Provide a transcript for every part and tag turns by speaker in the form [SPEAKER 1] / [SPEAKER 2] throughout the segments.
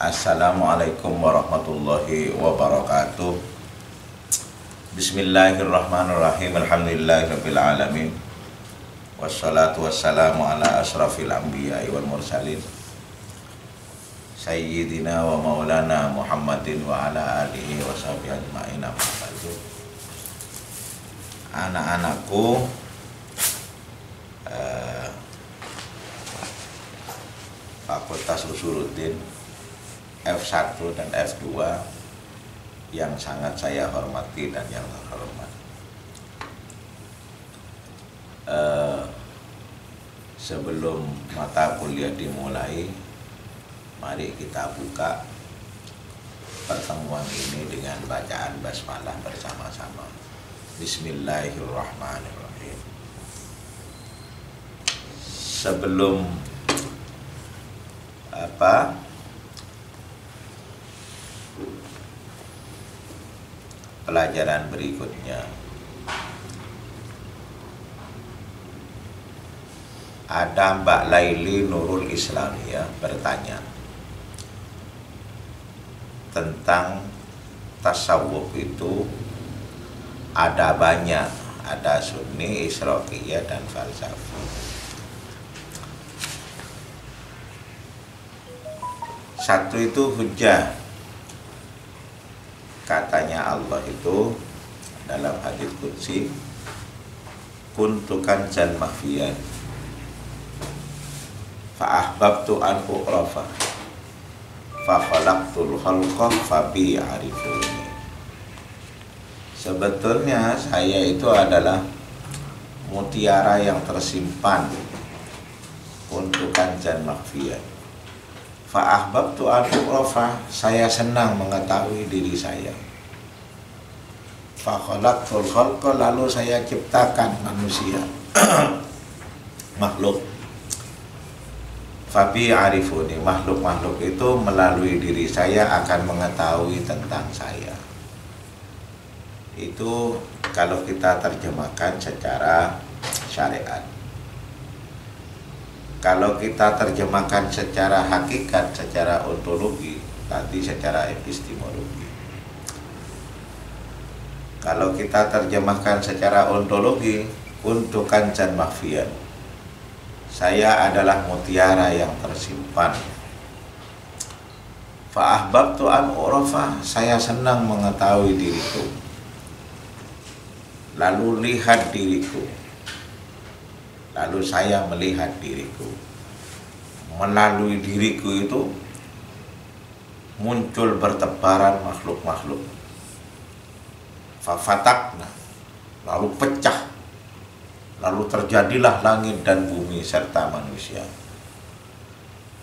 [SPEAKER 1] Assalamualaikum warahmatullahi wabarakatuh. Bismillahirrahmanirrahim. Alhamdulillahirabbil alamin. Wassalatu wassalamu ala asrafil anbiya'i wal mursalin Sayyidina wa maulana Muhammadin wa ala alihi wa sahbihi ajma'in. Anak-anakku, Fakultas Usuluddin F1 dan F2 yang sangat saya hormati dan yang terhormat, sebelum mata kuliah dimulai, mari kita buka pertemuan ini dengan bacaan basmalah bersama-sama. Bismillahirrahmanirrahim. Sebelum pelajaran berikutnya, ada Mbak Laili Nurul Islamiyah bertanya tentang tasawuf itu ada banyak, ada Sunni, Isyraqiyah, dan falsafah. Satu itu hujjah, katanya Allah itu dalam hadits qudsi, kuntu kanzan makhfiyan fa ahbabtu an uqrafa fa khalaqtul khalqa fa bi arifuni. Sebetulnya saya itu adalah mutiara yang tersimpan, kuntu kanzan makhfiyan fa ahbabtu an uqrafa, saya senang mengetahui diri saya. Fa khalaqtul khalqa, lalu saya ciptakan manusia makhluk. Fa bi arifuni, makhluk-makhluk itu melalui diri saya akan mengetahui tentang saya. Itu kalau kita terjemahkan secara syariat. Kalau kita terjemahkan secara hakikat, secara ontologi, tadi secara epistemologi. Kalau kita terjemahkan secara ontologi, untuk kanzan makhfiyan, saya adalah mutiara yang tersimpan. Fa ahbabtu an u'rafa, saya senang mengetahui diriku. Lalu lihat diriku. Lalu saya melihat diriku. Melalui diriku itu muncul bertebaran makhluk-makhluk. Fafatakna, lalu pecah. Lalu terjadilah langit dan bumi serta manusia.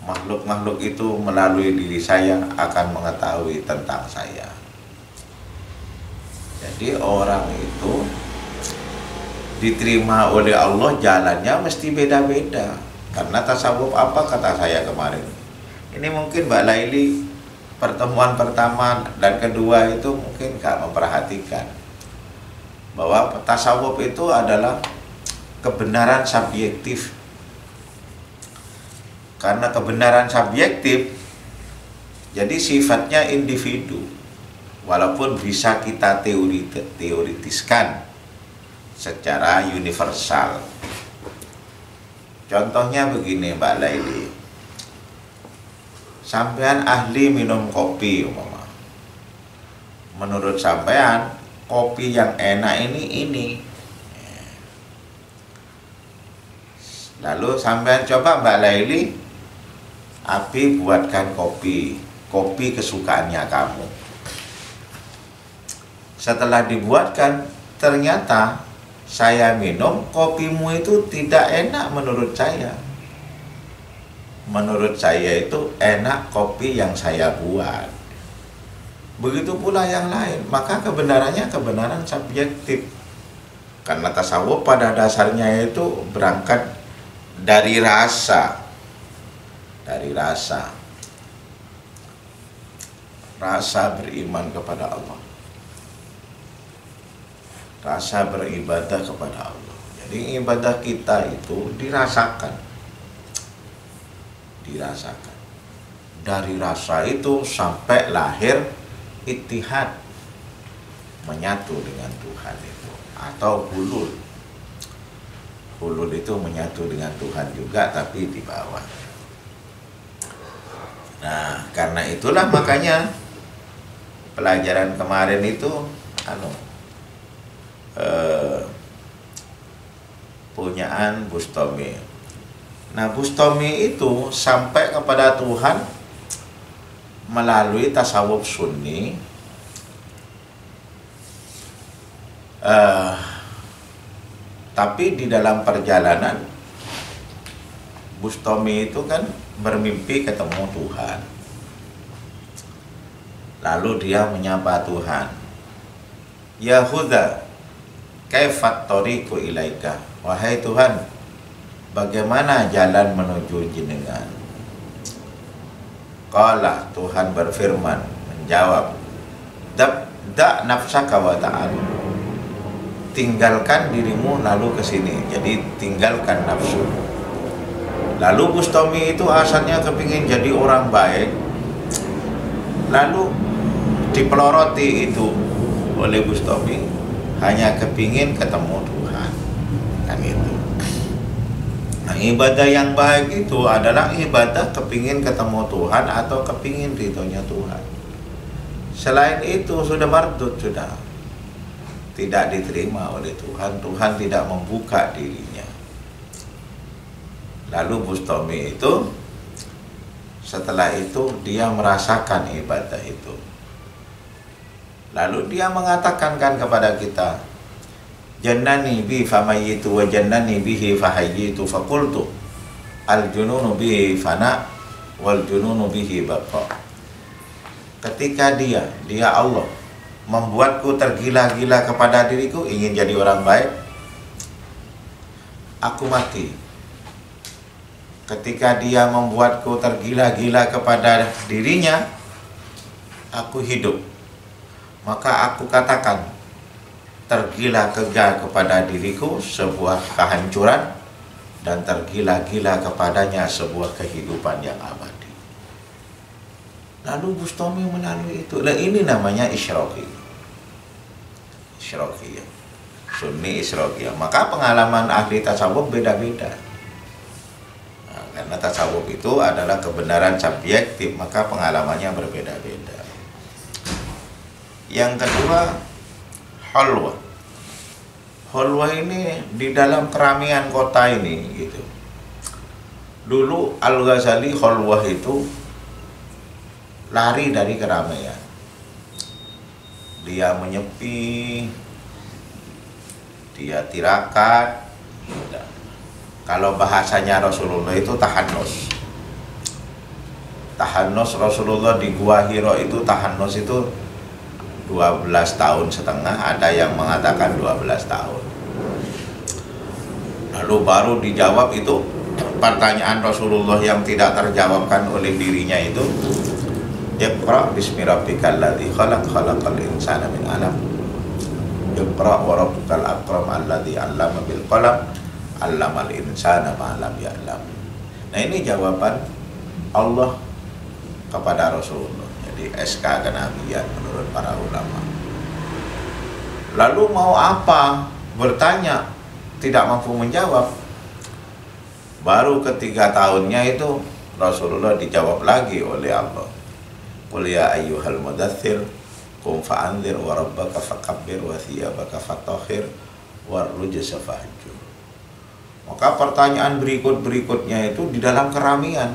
[SPEAKER 1] Makhluk-makhluk itu melalui diri saya akan mengetahui tentang saya. Jadi orang itu diterima oleh Allah jalannya mesti beda-beda. Karena tasawuf apa kata saya kemarin? Ini mungkin Mbak Laili pertemuan pertama dan kedua itu mungkin gak memperhatikan bahwa tasawuf itu adalah kebenaran subjektif. Karena kebenaran subjektif, jadi sifatnya individu. Walaupun bisa kita teoritiskan secara universal. Contohnya begini Mbak Laili, sampean ahli minum kopi umpama. Menurut sampean kopi yang enak ini. Lalu sampean coba Mbak Laili, Abi buatkan kopi kesukaannya kamu. Setelah dibuatkan, ternyata saya minum, kopimu itu tidak enak menurut saya. Menurut saya itu enak kopi yang saya buat. Begitu pula yang lain, maka kebenarannya kebenaran subjektif. Karena tasawuf pada dasarnya itu berangkat dari rasa. Dari rasa. Rasa beriman kepada Allah. Rasa beribadah kepada Allah. Jadi ibadah kita itu dirasakan. dari rasa itu sampai lahir ittihad, menyatu dengan Tuhan itu, atau hulul. Hulul itu menyatu dengan Tuhan juga, tapi di bawah. Nah, karena itulah makanya pelajaran kemarin itu punyaan Bustami. Nah, Bustami itu sampai kepada Tuhan melalui tasawuf Sunni. Tapi di dalam perjalanan Bustami itu kan bermimpi ketemu Tuhan. Lalu dia menyapa Tuhan, "Ya Huda, kaifat thoriqu ilaika?" Wahai Tuhan, bagaimana jalan menuju jenengan? Qala, Tuhan berfirman, menjawab, "Da nafsaka wa ta'al." Tinggalkan dirimu lalu ke sini. Jadi tinggalkan nafsu. Lalu Bustami itu asalnya kepingin jadi orang baik, lalu dipeloroti itu oleh Bustami, hanya kepingin ketemu Tuhan, kan itu. Nah, ibadah yang baik itu adalah ibadah kepingin ketemu Tuhan atau kepingin ridhonya Tuhan. Selain itu sudah mardud, sudah tidak diterima oleh Tuhan. Tuhan tidak membuka dirinya. Lalu Bustami itu setelah itu dia merasakan ibadah itu. Lalu dia mengatakan kan kepada kita, "Jannani bi famayitu wa jannani bihi fahayyitu faqultu al jununu bihi fana wal jununu bihi baqa." Ketika dia Allah membuatku tergila-gila kepada diriku, ingin jadi orang baik, aku mati. Ketika dia membuatku tergila-gila kepada dirinya, aku hidup. Maka aku katakan, tergila-gila kepada diriku sebuah kehancuran, dan tergila-gila kepadanya sebuah kehidupan yang abadi. Lalu Bustami melalui itu. Nah, ini namanya Isyraqi. Isyraqiyah. Sunni Isyraqiyah. Maka pengalaman ahli tasawuf beda-beda. Nah, karena tasawuf itu adalah kebenaran subjektif, maka pengalamannya berbeda-beda. Yang kedua, halwa. Halwa ini di dalam keramaian kota ini gitu. Dulu Al-Ghazali halwah itu lari dari keramaian. Dia menyepi, dia tirakat. Kalau bahasanya Rasulullah itu tahannus. Tahannus Rasulullah di Gua Hiro itu, tahannus itu 12 tahun setengah, ada yang mengatakan 12 tahun. Lalu baru dijawab itu pertanyaan Rasulullah yang tidak terjawabkan oleh dirinya itu, Iqra bismi rabbikal ladzi khalaq, khalaqal insana min 'alaq. Iqra wa rabbukal akram alladzi 'allama bil qalam, 'allamal insana ma lam ya'lam. Nah, ini jawaban Allah kepada Rasulullah. Jadi SK kenabian menurut para ulama. Lalu mau apa? Bertanya, tidak mampu menjawab. Baru ketiga tahunnya itu Rasulullah dijawab lagi oleh Allah. Qul ya ayyuhal mudaththir qum fa'anzir wa rabbaka fakabbir wa thiyabaka fatahhir wa rujza fahjur. Maka pertanyaan berikutnya itu di dalam keramaian.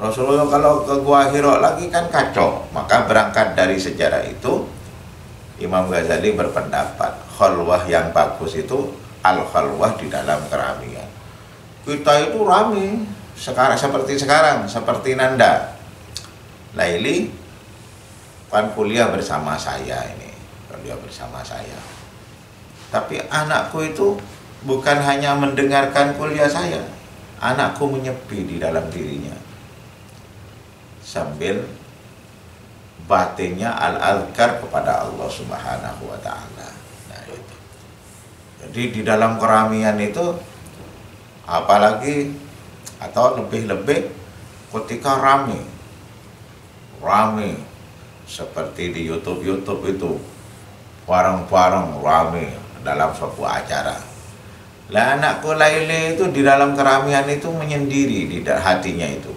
[SPEAKER 1] Rasulullah kalau ke Gua Hiro lagi kan kacau. Maka berangkat dari sejarah itu, Imam Ghazali berpendapat khalwah yang bagus itu al-khalwah di dalam keramaian. Kita itu rame sekarang, seperti Nanda Laili kan kuliah bersama saya ini, kuliah bersama saya. Tapi anakku itu bukan hanya mendengarkan kuliah saya, anakku menyepi di dalam dirinya sambil batinnya al-azkar kepada Allah Subhanahu wa ta'ala. Nah, itu. Jadi di dalam keramaian itu, apalagi atau lebih-lebih ketika ramai, rame seperti di YouTube itu bareng-bareng rame dalam sebuah acara. Lah anakku Laili itu di dalam keramaian itu menyendiri di hatinya itu.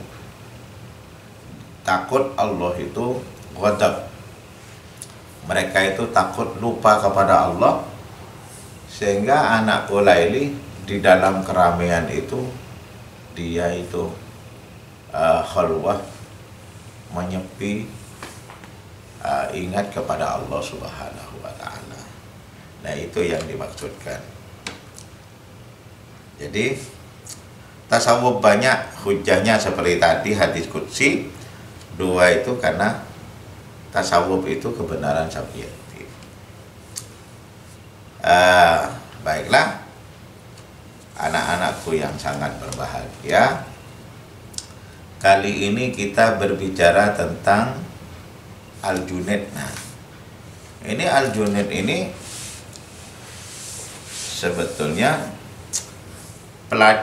[SPEAKER 1] Takut Allah itu ghadab. Mereka itu takut lupa kepada Allah, sehingga anakku Laili di dalam keramaian itu dia itu khalwah, menyepi, ingat kepada Allah Subhanahu wa Ta'ala. Nah, itu yang dimaksudkan. Jadi tasawuf banyak hujahnya seperti tadi hadis qudsi. Dua itu karena tasawuf itu kebenaran subjektif. Baiklah, anak-anakku yang sangat berbahagia, kali ini kita berbicara tentang Al-Junaid. Nah, ini Al-Junaid ini sebetulnya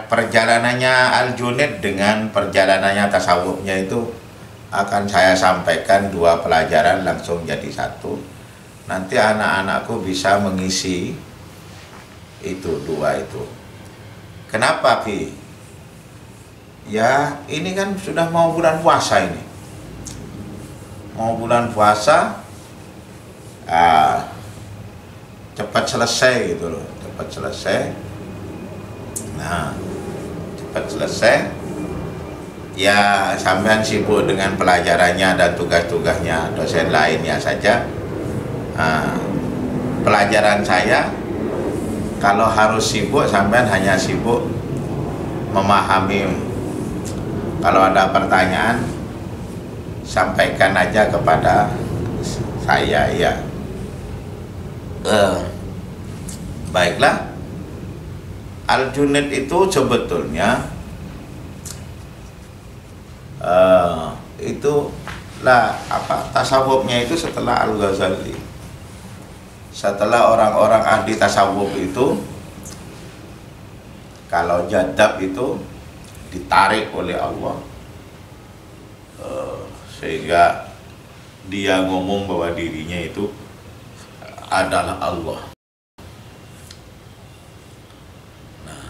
[SPEAKER 1] perjalanannya Al-Junaid dengan perjalanannya tasawufnya itu akan saya sampaikan dua pelajaran langsung jadi satu. Nanti anak-anakku bisa mengisi itu dua itu. Kenapa, Pi? Ya, ini kan sudah mau bulan puasa ini. Mau bulan puasa, cepat selesai gitu loh, cepat selesai. Nah, cepat selesai. Ya, sampean sibuk dengan pelajarannya dan tugas-tugasnya dosen lainnya saja. Pelajaran saya, kalau harus sibuk, sampean hanya sibuk memahami. Kalau ada pertanyaan, sampaikan aja kepada saya ya. Baiklah, Al-Junaid itu sebetulnya itulah tasawufnya itu setelah Al-Ghazali. Setelah orang-orang ahli tasawuf itu, kalau jadab itu ditarik oleh Allah, sehingga dia ngomong bahwa dirinya itu adalah Allah. Nah,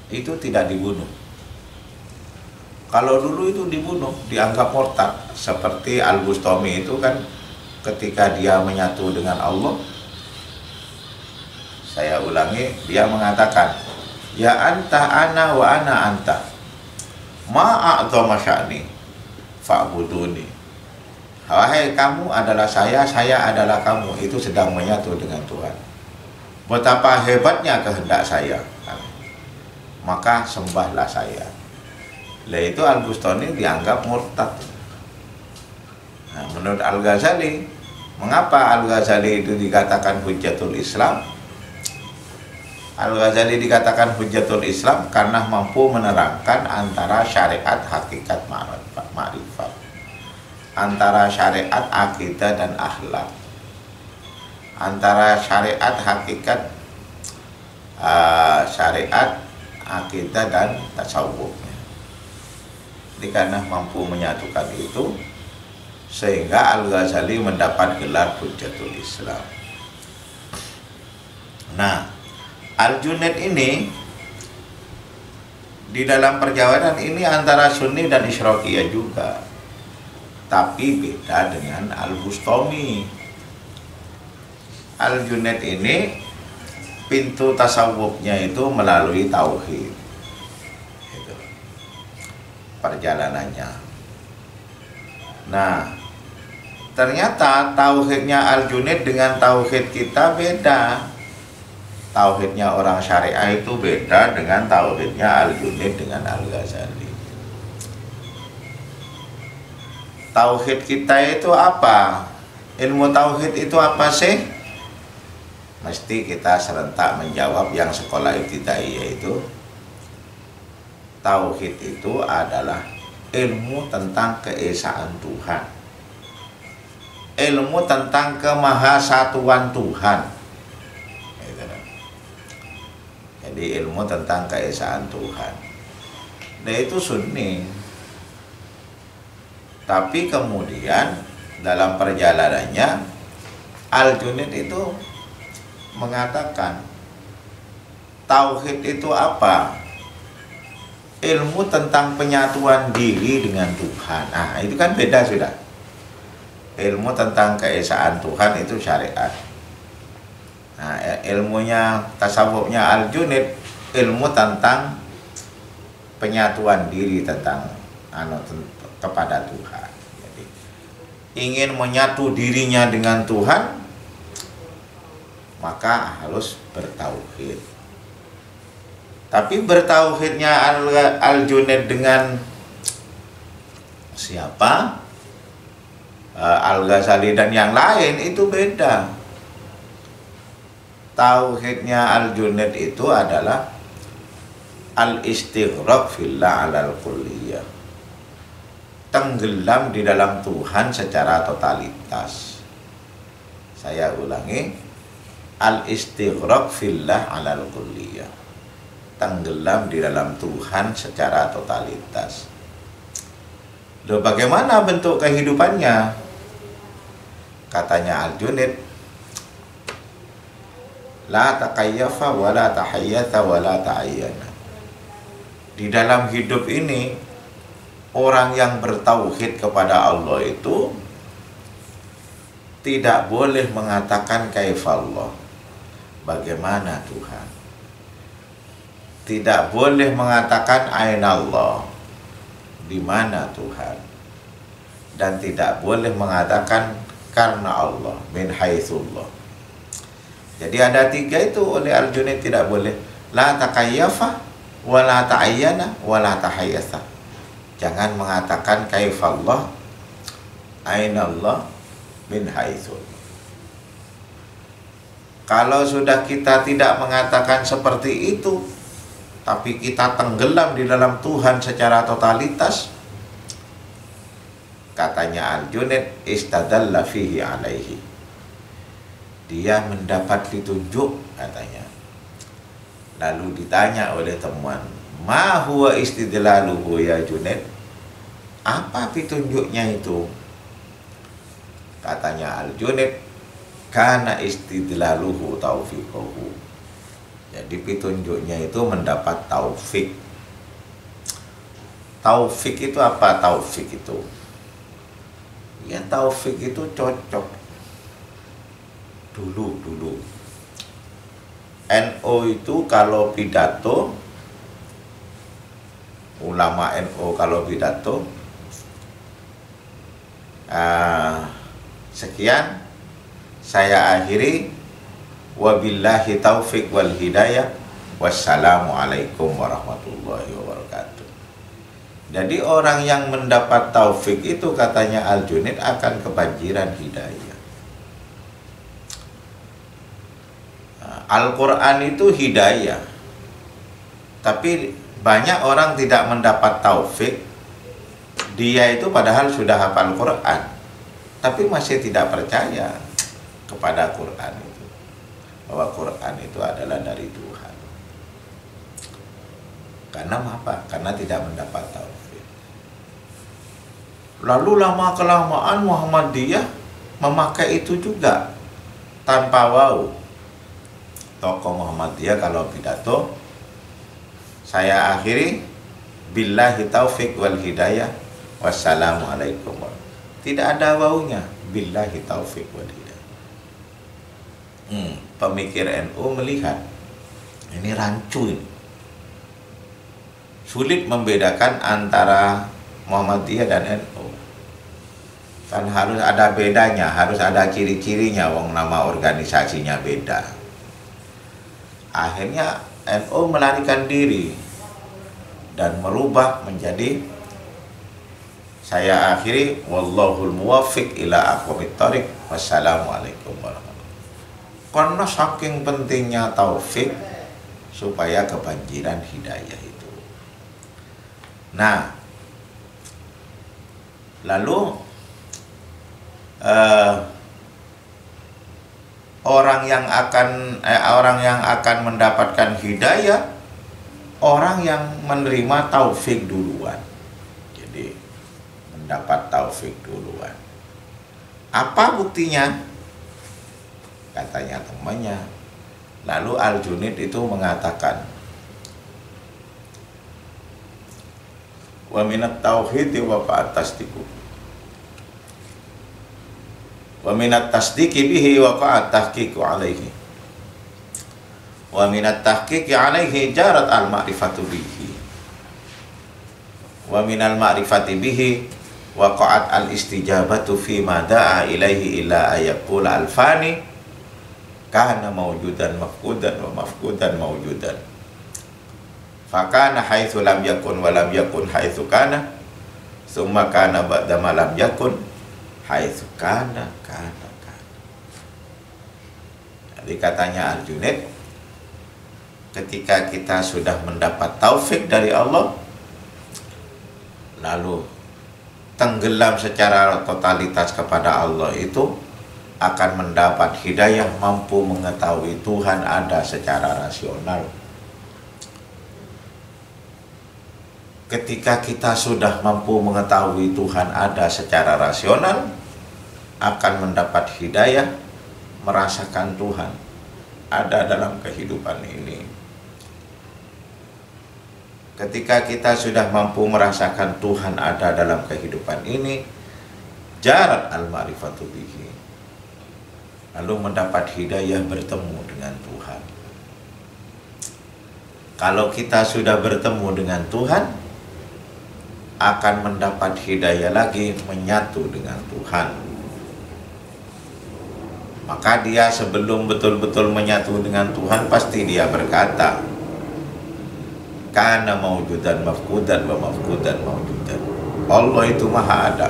[SPEAKER 1] itu tidak dibunuh. Kalau dulu itu dibunuh, dianggap murtad. Seperti Al-Bustami itu kan ketika dia menyatu dengan Allah, saya ulangi, dia mengatakan, ya anta ana wa ana anta, ma'a'dhama sya'ni fa'buduni. Wahai kamu adalah saya adalah kamu. Itu sedang menyatu dengan Tuhan. Betapa hebatnya kehendak saya, maka sembahlah saya. Lah itu Al-Bustami dianggap murtad. Nah, menurut Al-Ghazali, mengapa Al-Ghazali itu dikatakan Hujjatul Islam? Al-Ghazali dikatakan Hujjatul Islam karena mampu menerangkan antara syariat, hakikat, ma'rifat, antara syariat, akidah, dan akhlak, antara syariat, hakikat, syariat, akidah, dan tasawuf. Jadi karena mampu menyatukan itu, sehingga Al-Ghazali mendapat gelar Hujjatul Islam. Nah, Al-Junaid ini di dalam perjalanan ini antara Sunni dan Isyraqiyah juga, tapi beda dengan Al-Bustami. Al-Junaid ini pintu tasawufnya itu melalui tauhid. Perjalanannya. Nah, ternyata tauhidnya Al-Junaid dengan tauhid kita beda. Tauhidnya orang syariah itu beda dengan tauhidnya Al-Junaid dengan Al-Ghazali. Tauhid kita itu apa? Ilmu tauhid itu apa sih? Mesti kita serentak menjawab yang sekolah ibtidaiyah itu. Tauhid itu adalah ilmu tentang keesaan Tuhan, ilmu tentang kemahasatuan Tuhan. Jadi ilmu tentang keesaan Tuhan. Nah itu Sunni. Tapi kemudian dalam perjalanannya Al-Junaid itu mengatakan tauhid itu apa? Ilmu tentang penyatuan diri dengan Tuhan. Nah, itu kan beda sudah. Ilmu tentang keesaan Tuhan itu syariat. Nah, ilmunya tasawufnya Al-Junaid ilmu tentang penyatuan diri tentang kepada Tuhan. Jadi, ingin menyatu dirinya dengan Tuhan, maka harus bertauhid. Tapi bertauhidnya Al-Junaid dengan siapa? Al-Ghazali dan yang lain itu beda. Tauhidnya Al-Junaid itu adalah al-istighraq fillah alal kulliyah, tenggelam di dalam Tuhan secara totalitas. Saya ulangi, al-istighraq fillah alal kulliyah, tenggelam di dalam Tuhan secara totalitas. Loh, bagaimana bentuk kehidupannya? Katanya Al-Junaid, la taqayyafa wa la tahayyatha wa la ta'ayyana. Di dalam hidup ini, orang yang bertauhid kepada Allah itu tidak boleh mengatakan kaifallah, bagaimana Tuhan. Tidak boleh mengatakan ainallah, di mana Tuhan. Dan tidak boleh mengatakan karena Allah, min haitsullah. Jadi ada tiga itu oleh Al-Junaid tidak boleh. La takayyafa, wa la ta'ayyana, wa la tahayyatha. Jangan mengatakan kaifallah, ainallah, min haitsul. Kalau sudah kita tidak mengatakan seperti itu, tapi kita tenggelam di dalam Tuhan secara totalitas, katanya Al-Junaid, istadalla fihi alaihi. Dia mendapat petunjuk, katanya. Lalu ditanya oleh teman, ma huwa istidlaluhu ya Junaid? Apa petunjuknya itu? Katanya Al-Junaid, kana istidlaluhu taufiquhu. Jadi petunjuknya itu mendapat taufik. Taufik itu apa? Taufik itu, ya taufik itu cocok. Dulu NU itu kalau pidato, ulama NU kalau pidato, sekian, saya akhiri, wabillahi taufik wal hidayah, wassalamualaikum warahmatullahi wabarakatuh. Jadi orang yang mendapat taufik itu, katanya Al-Junaid, akan kebanjiran hidayah. Al-Quran itu hidayah, tapi banyak orang tidak mendapat taufik. Dia itu padahal sudah hafal Quran, tapi masih tidak percaya kepada Quran itu, bahwa Quran itu adalah dari Tuhan. Karena apa? Karena tidak mendapat taufik. Lalu lama-kelamaan Muhammadiyah memakai itu juga tanpa wau. Tokoh Muhammadiyah kalau pidato, saya akhiri, billahi taufik wal hidayah, wassalamualaikum. Tidak ada waunya, billahi taufik wal hidayah. Pemikir NU melihat ini rancu ini. Sulit membedakan antara Muhammadiyah dan NU. Kan harus ada bedanya, harus ada ciri-cirinya, wong nama organisasinya beda. Akhirnya NU melarikan diri dan merubah menjadi, saya akhiri, wallahul muwaffiq ila aqwamit thoriq, wassalamualaikum warahmatullahi wabarakatuh. Karena saking pentingnya taufik supaya kebanjiran hidayah itu. Nah, lalu orang yang akan mendapatkan hidayah, orang yang menerima taufik duluan. Jadi mendapat taufik taufik duluan. Apa buktinya? Katanya temannya. Lalu Al-Junaid itu mengatakan, wa minat tauhid wa fa'at tasdiqu. Wa minat tasdiqi bihi wa fa'at tahqiqu alaihi. Wa minat tahqiqi alaihi jarat al-ma'rifatu bihi. Wa minal ma'rifati bihi waqa'at al-istijabatu fi ma da'a ilaihi illa ayaqula al-fani kana mawjudan mafkudan wa mafkudan mawjudan. Fakana haitsu lam yakun wa lam yakun haitsu kana, summa kana ba'da ma lam yakun haitsu kana. Jadi katanya Al-Junaid, ketika kita sudah mendapat taufik dari Allah, lalu tenggelam secara totalitas kepada Allah, itu akan mendapat hidayah, mampu mengetahui Tuhan ada secara rasional. Ketika kita sudah mampu mengetahui Tuhan ada secara rasional, akan mendapat hidayah, merasakan Tuhan ada dalam kehidupan ini. Ketika kita sudah mampu merasakan Tuhan ada dalam kehidupan ini, jarat al-ma'rifatu bihi, lalu mendapat hidayah bertemu dengan Tuhan. Kalau kita sudah bertemu dengan Tuhan, akan mendapat hidayah lagi menyatu dengan Tuhan. Maka dia sebelum betul-betul menyatu dengan Tuhan, pasti dia berkata, kana mawjudan mafkudan wa mafkudan mawjudan. Allah itu maha ada,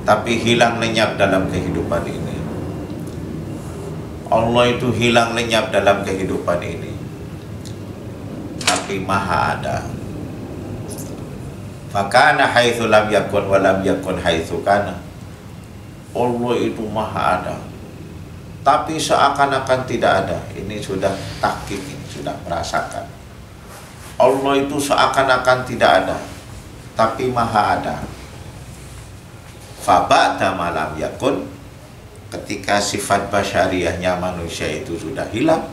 [SPEAKER 1] tapi hilang lenyap dalam kehidupan ini. Allah itu hilang lenyap dalam kehidupan ini, tapi maha ada. Fakana haitsu lam yakun wa lam yakun haitsu kana. Allah itu maha ada, tapi seakan-akan tidak ada. Ini sudah tahqiq, sudah merasakan. Allah itu seakan-akan tidak ada, tapi maha ada. Faba'da malam yakun, ketika sifat basyariahnya manusia itu sudah hilang,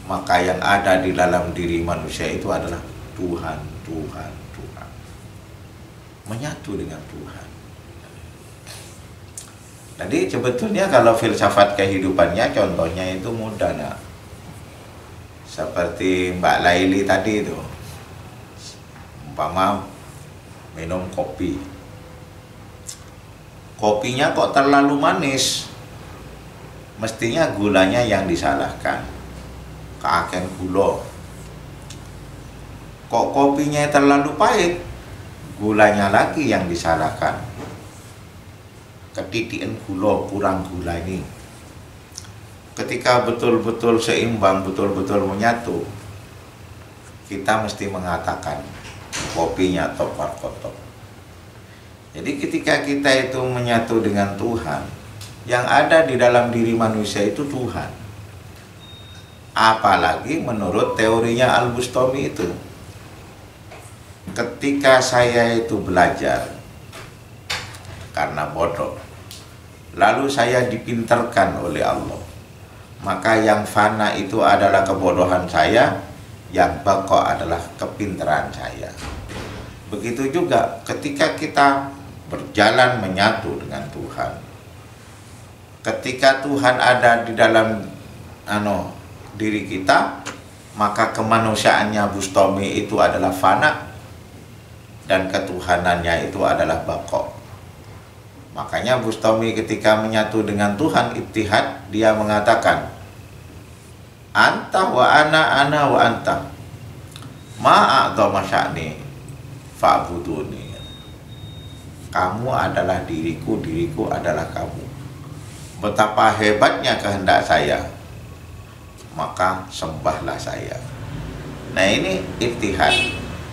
[SPEAKER 1] maka yang ada di dalam diri manusia itu adalah Tuhan, Tuhan, Tuhan. Menyatu dengan Tuhan. Jadi sebetulnya kalau filsafat kehidupannya, contohnya itu mudah, nak. Seperti Mbak Laili tadi itu, umpama minum kopi, kopinya kok terlalu manis, mestinya gulanya yang disalahkan, keaken gula. Kok kopinya terlalu pahit, gulanya lagi yang disalahkan, ketitikan gula, kurang gula ini. Ketika betul-betul seimbang, betul-betul menyatu, kita mesti mengatakan kopinya top warkotop. Jadi ketika kita itu menyatu dengan Tuhan, yang ada di dalam diri manusia itu Tuhan. Apalagi menurut teorinya Al-Bustami itu, ketika saya itu belajar karena bodoh, lalu saya dipinterkan oleh Allah, maka yang fana itu adalah kebodohan saya, yang baqa adalah kepintaran saya. Begitu juga ketika kita berjalan menyatu dengan Tuhan, ketika Tuhan ada di dalam diri kita, maka kemanusiaannya Bustami itu adalah fana, dan ketuhanannya itu adalah baqa. Makanya Bustami ketika menyatu dengan Tuhan, ittihad, dia mengatakan, anta wa ana wa anta, ma'a'dhama sya'ni fa'buduni. Kamu adalah diriku, diriku adalah kamu. Betapa hebatnya kehendak saya, maka sembahlah saya. Nah ini ittihad.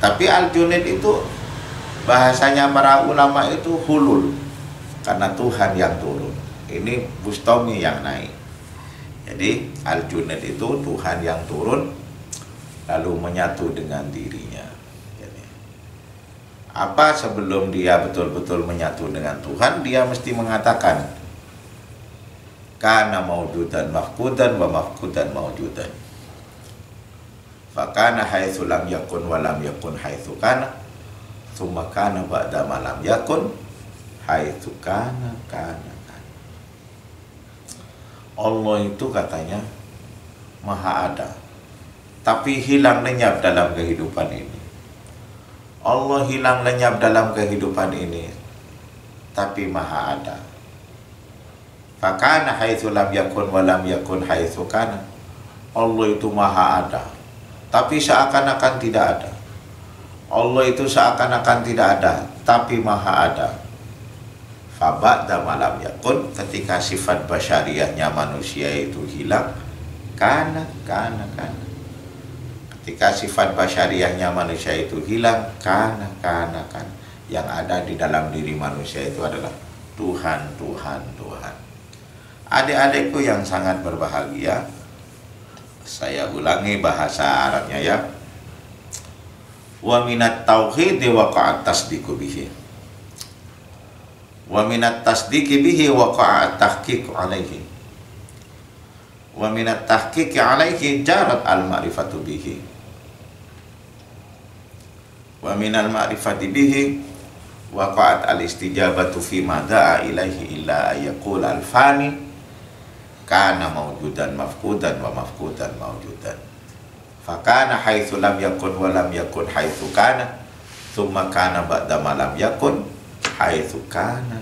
[SPEAKER 1] Tapi Al-Junaid itu bahasanya para ulama itu hulul, karena Tuhan yang turun. Ini Bustami yang naik. Jadi Al-Junaid itu Tuhan yang turun lalu menyatu dengan dirinya. Jadi, Apa sebelum dia betul-betul menyatu dengan Tuhan, dia mesti mengatakan kana mawjudan mafkudan wa mafkudan mawjudan. Fakana haitsu lam yakun wa lam yakun haitsu kana, tsumma kana ba'da ma lam yakun haitsu kana. Allah itu katanya maha ada, tapi hilang lenyap dalam kehidupan ini. Allah hilang lenyap dalam kehidupan ini, tapi maha ada. Fakana haitsu lam yakun wa lam yakun haitsu kana. Allah itu maha ada, tapi seakan-akan tidak ada. Allah itu seakan-akan tidak ada, tapi maha ada. Faba'da malam yakun, ketika sifat basyariahnya manusia itu hilang, kana. Ketika sifat basyariahnya manusia itu hilang, kana. Yang ada di dalam diri manusia itu adalah Tuhan. Adik-adikku yang sangat berbahagia, saya ulangi bahasa Arabnya ya. Wa minat tauhid waqa'at tasdiqu bihi. Wa minat tasdiqi bihi waqa'at tahqiq alaihi. Wa minat tahqiqi alaihi jarat al-ma'rifatu bihi. Wa minal ma'rifati bihi waqa'at al-istijabatu fi ma da'a ilaihi illa ayaqul al-fani kana mawjudan mafkudan wa mafkudan mawjudan. Fakana haitsu lam yakun wa lam yakun haitsu kana, tsumma kana ba'da ma lam yakun haitsu kana.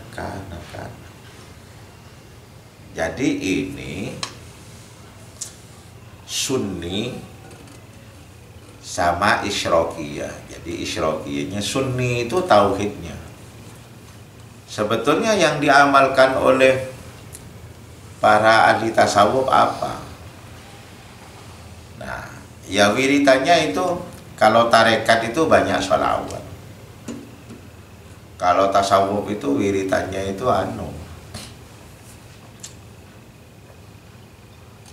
[SPEAKER 1] Jadi ini Sunni sama Isyraqiyah. Jadi Isyraqiyahnya, Sunni itu tauhidnya. Sebetulnya yang diamalkan oleh para ahli tasawuf apa? Nah, ya wiritannya itu, kalau tarekat itu banyak sholawat. Kalau tasawuf itu wiritannya itu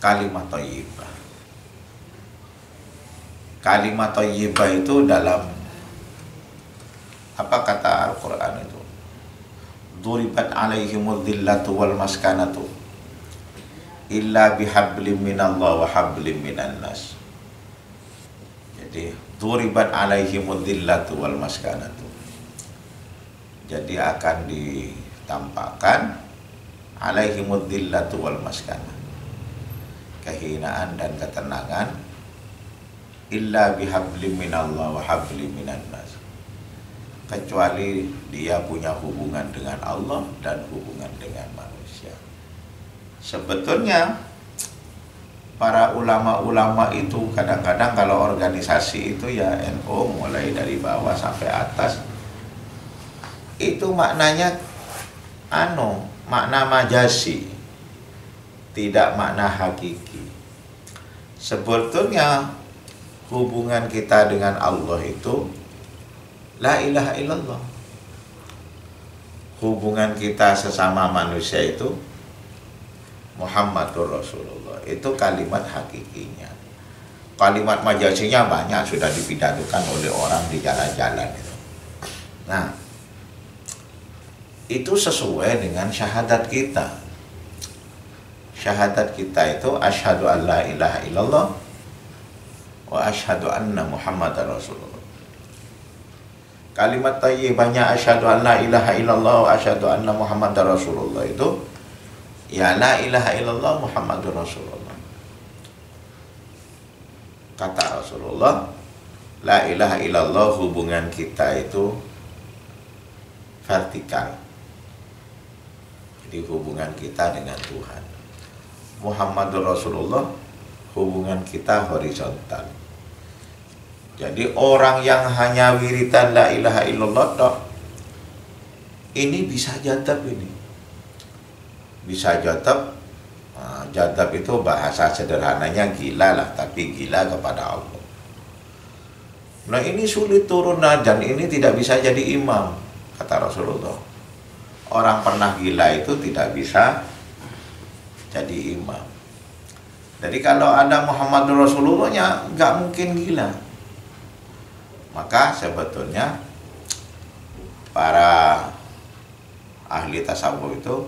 [SPEAKER 1] kalimat thayyibah. Kalimat thayyibah itu dalam apa kata Al-Quran itu? Duribat alaihimul dhillatu wal maskanatu illa bihablim minallah wa hablim minan nas. Jadi duribat alaihimul dhillatu wal maskanatu. Jadi akan ditampakkan alaihimul dhillatu wal maskanatu, kehinaan dan ketenangan, illa bihablim minallah wa hablim minan nas, kecuali dia punya hubungan dengan Allah dan hubungan dengan manusia. Sebetulnya para ulama-ulama itu kadang-kadang kalau organisasi itu ya NU mulai dari bawah sampai atas itu maknanya makna majasi, tidak makna hakiki. Sebetulnya hubungan kita dengan Allah itu la ilaha illallah. Hubungan kita sesama manusia itu Muhammadur Rasulullah. Itu kalimat hakikinya. Kalimat majasinya banyak, sudah dipidatukan oleh orang di jalan-jalan itu. Nah, itu sesuai dengan syahadat kita. Syahadat kita itu asyhadu an la ilaha illallah wa asyhadu anna Muhammadar Rasulullah. Kalimat thayyibahnya asyhadu an la ilaha illallah wa asyhadu anna Muhammadar Rasulullah itu ya la ilaha illallah Muhammadur Rasulullah. Kata Rasulullah, la ilaha illallah, hubungan kita itu vertikal. Jadi hubungan kita dengan Tuhan. Muhammadur Rasulullah, hubungan kita horizontal. Jadi orang yang hanya wiritan la ilaha illallah ini bisa jadab ini. Bisa jadab. Jadab itu bahasa sederhananya gila lah, tapi gila kepada Allah. Nah ini sulit turun dan ini tidak bisa jadi imam, kata Rasulullah. Orang pernah gila itu tidak bisa jadi imam. Jadi kalau ada Muhammadur Rasulullah-nya nggak mungkin gila. Maka sebetulnya para ahli tasawuf itu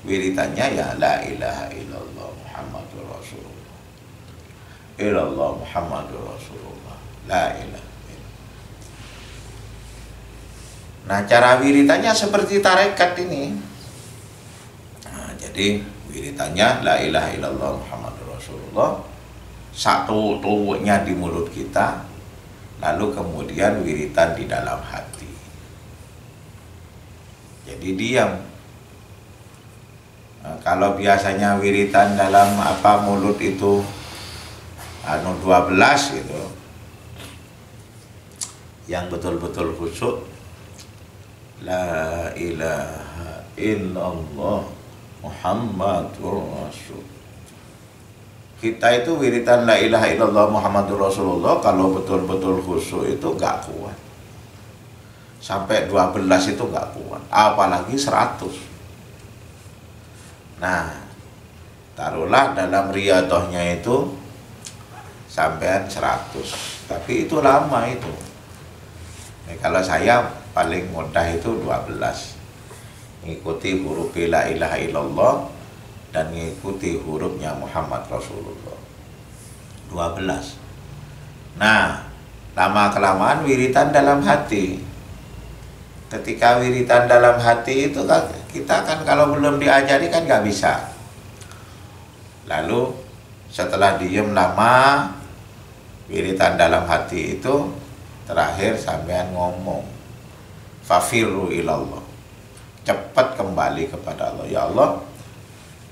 [SPEAKER 1] wiritannya ya la ilaha illallah Muhammadur Rasulullah, illallah Muhammadur Rasulullah, la ilaha illallah. Nah, cara wiritannya seperti tarekat ini. Nah, jadi wiritannya la ilaha illallah Muhammadur Rasulullah, satu tuwuknya di mulut kita, lalu kemudian wiritan di dalam hati. Jadi diam. Nah, kalau biasanya wiritan dalam mulut itu 12 gitu, yang betul-betul khusyuk, la ilaha illallah Muhammadur Rasul. Kita itu wiritan la ilaha illallah Muhammadur Rasulullah kalau betul-betul khusyuk itu gak kuat. Sampai 12 itu gak kuat, apalagi 100. Nah, taruhlah dalam riyadhahnya itu sampean 100, tapi itu lama itu. Nah, kalau saya paling mudah itu 12, ngikuti huruf la ilaha illallah dan ngikuti hurufnya Muhammad Rasulullah, 12. Nah, lama-kelamaan wiritan dalam hati. Ketika wiritan dalam hati itu kita kan kalau belum diajari kan nggak bisa. Lalu setelah diem lama, wiritan dalam hati itu terakhir sampean ngomong, fafirru ilallah, cepat kembali kepada Allah. Ya Allah,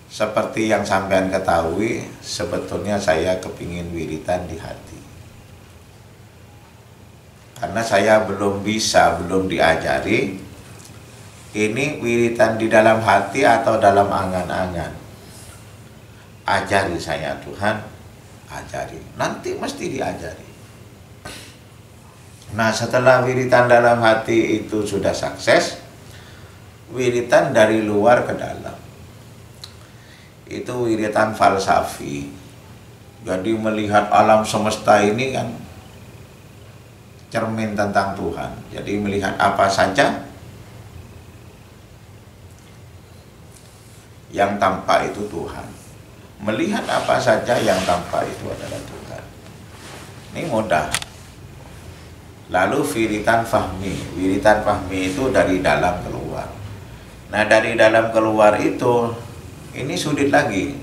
[SPEAKER 1] seperti yang sampean ketahui, sebetulnya saya kepingin wiritan di hati. Karena saya belum diajari, ini wiritan di dalam hati atau dalam angan-angan. Ajari saya Tuhan, ajari. Nanti mesti diajari. Nah, setelah wiritan dalam hati itu sudah sukses, wiritan dari luar ke dalam. Itu wiritan falsafi. Jadi melihat alam semesta ini kan cermin tentang Tuhan. Jadi melihat apa saja yang tampak itu Tuhan. Melihat apa saja yang tampak itu adalah Tuhan. Ini mudah. Lalu wiritan fahmi. Wiritan fahmi itu dari dalam keluar. Nah, dari dalam keluar itu ini sulit lagi.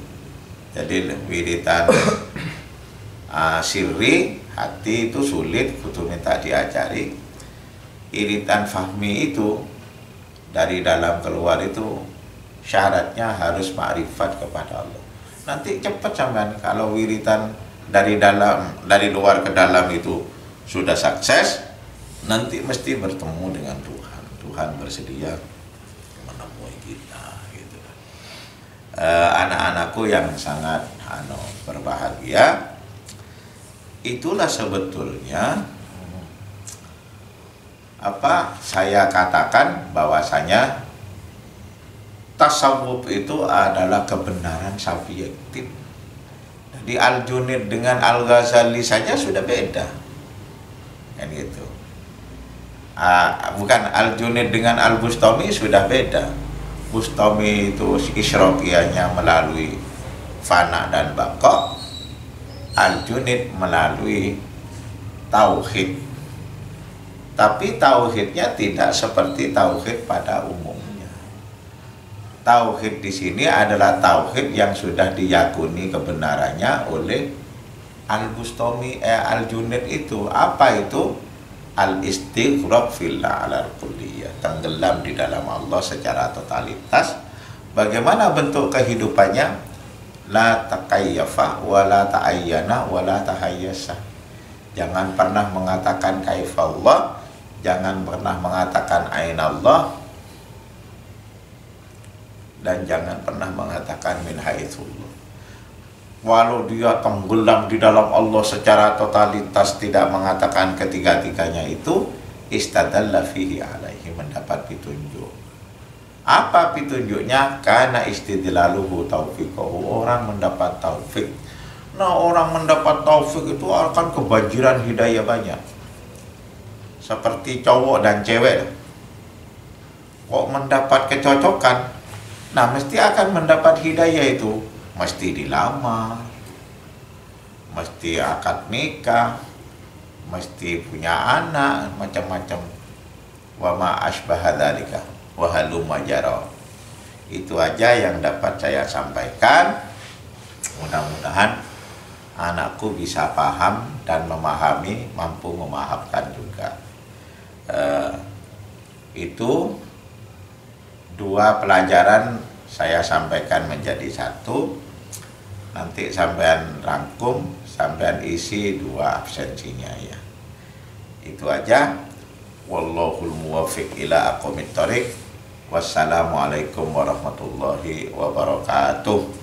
[SPEAKER 1] Jadi wiritan sirri hati itu sulit, kudu minta diajari. Wiritan fahmi itu dari dalam keluar itu syaratnya harus ma'rifat kepada Allah. Nanti cepat sampean kalau wiritan dari luar ke dalam itu sudah sukses, nanti mesti bertemu dengan Tuhan. Tuhan bersedia menemui kita gitu. Anak-anakku yang sangat berbahagia, itulah sebetulnya saya katakan bahwasanya tasawuf itu adalah kebenaran subjektif. Jadi Al-Junaid dengan Al-Ghazali saja sudah beda, kan gitu. Bukan Al-Junaid dengan Al-Bustami sudah beda. Bustami itu isyraqiyahnya melalui fana dan baqa, Al-Junaid melalui tauhid. Tapi tauhidnya tidak seperti tauhid pada umumnya. Tauhid di sini adalah tauhid yang sudah diyakini kebenarannya oleh Al-Bustami, Al-Junaid itu. Apa itu? Al-istighraq fillah ala kulliyah, tenggelam di dalam Allah secara totalitas. Bagaimana bentuk kehidupannya? La takayyafa wa la ta'ayyana wa la tahayyasa. Jangan pernah mengatakan kaifallah, jangan pernah mengatakan ainallah, dan jangan pernah mengatakan min haitsullah. Walau dia tenggelam di dalam Allah secara totalitas, tidak mengatakan ketiga-tiganya itu, istadalla fihi alaihi, mendapat petunjuk. Apa petunjuknya? Karena istidlaluhu taufiqahu, orang mendapat taufik. Nah, orang mendapat taufik itu akan kebanjiran hidayah banyak. Seperti cowok dan cewek. kok mendapat kecocokan, nah mesti akan mendapat hidayah itu, mesti dilamar, mesti akad nikah, mesti punya anak, macam-macam. Wa ma asbaha dzalika wa halumma jara. Itu aja yang dapat saya sampaikan. Mudah-mudahan anakku bisa paham dan memahami, mampu memaafkan juga. Itu dua pelajaran saya sampaikan menjadi satu. Nanti sampean rangkum, sampean isi dua absensinya ya. Itu aja. Wallahul muwaffiq ila aqwamit thoriq. Wassalamualaikum warahmatullahi wabarakatuh.